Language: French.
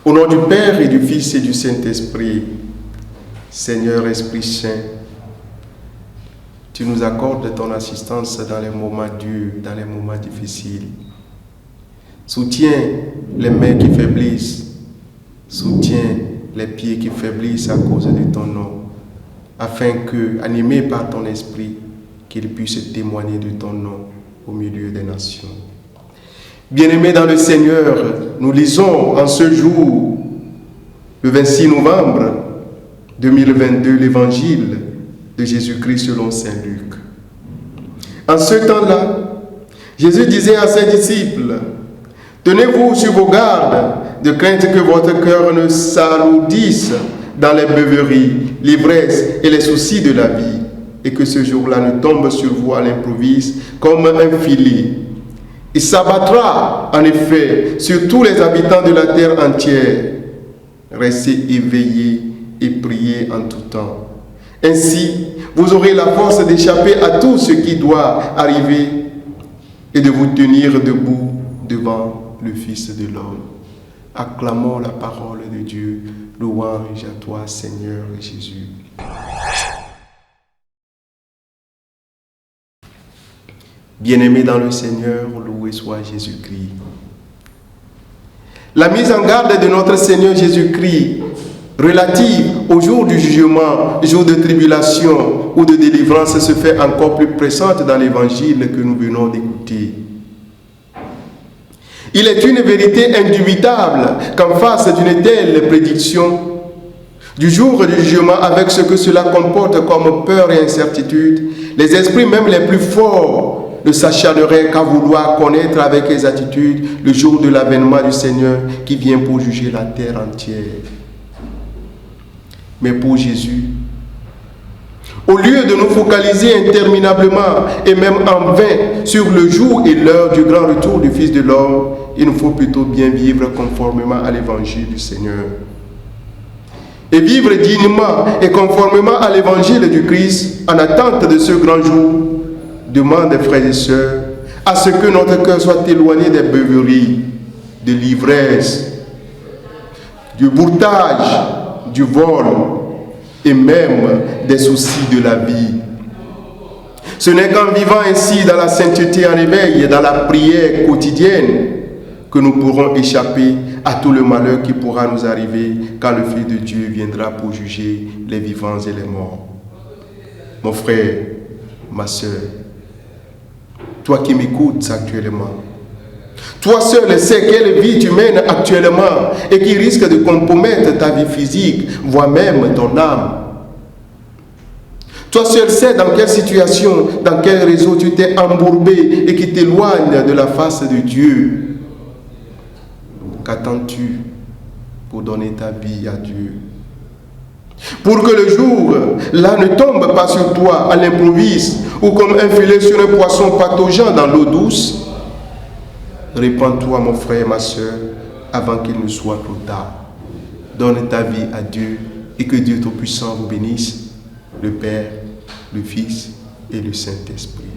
Au nom du Père et du Fils et du Saint-Esprit, Seigneur Esprit Saint, tu nous accordes ton assistance dans les moments durs, dans les moments difficiles. Soutiens les mains qui faiblissent, soutiens les pieds qui faiblissent à cause de ton nom, afin que, animés par ton esprit, qu'ils puissent témoigner de ton nom au milieu des nations. Bien-aimés dans le Seigneur, nous lisons en ce jour, le 26 novembre 2022, l'évangile de Jésus-Christ selon Saint Luc. En ce temps-là, Jésus disait à ses disciples, « Tenez-vous sur vos gardes, de crainte que votre cœur ne s'alourdisse dans les beuveries, l'ivresse et les soucis de la vie, et que ce jour-là ne tombe sur vous à l'improviste comme un filet. Il s'abattra en effet sur tous les habitants de la terre entière. Restez éveillés et priez en tout temps. Ainsi, vous aurez la force d'échapper à tout ce qui doit arriver et de vous tenir debout devant le Fils de l'homme. » Acclamons la parole de Dieu. Louange à toi, Seigneur Jésus. Bien-aimés dans le Seigneur, loué soit Jésus-Christ. La mise en garde de notre Seigneur Jésus-Christ relative au jour du jugement, jour de tribulation ou de délivrance se fait encore plus pressante dans l'évangile que nous venons d'écouter. Il est une vérité indubitable qu'en face d'une telle prédiction du jour du jugement, avec ce que cela comporte comme peur et incertitude, les esprits même les plus forts ne s'acharneraient qu'à vouloir connaître avec exactitude le jour de l'avènement du Seigneur qui vient pour juger la terre entière. Mais pour Jésus, au lieu de nous focaliser interminablement et même en vain sur le jour et l'heure du grand retour du Fils de l'homme, il nous faut plutôt bien vivre conformément à l'évangile du Seigneur. Et vivre dignement et conformément à l'évangile du Christ en attente de ce grand jour demande, frères et sœurs, à ce que notre cœur soit éloigné des beuveries, de l'ivresse, du bourtage, du vol et même des soucis de la vie. Ce n'est qu'en vivant ainsi dans la sainteté en éveil et dans la prière quotidienne que nous pourrons échapper à tout le malheur qui pourra nous arriver quand le Fils de Dieu viendra pour juger les vivants et les morts. Mon frère, ma sœur, toi qui m'écoutes actuellement, toi seul sais quelle vie tu mènes actuellement et qui risque de compromettre ta vie physique, voire même ton âme. Toi seul sais dans quelle situation, dans quel réseau tu t'es embourbé et qui t'éloigne de la face de Dieu. Qu'attends-tu pour donner ta vie à Dieu? Pour que le jour là ne tombe pas sur toi à l'improviste ou comme un filet sur un poisson pataugeant dans l'eau douce, répands-toi, mon frère, ma soeur, avant qu'il ne soit trop tard. Donne ta vie à Dieu et que Dieu Tout-Puissant vous bénisse, le Père, le Fils et le Saint-Esprit.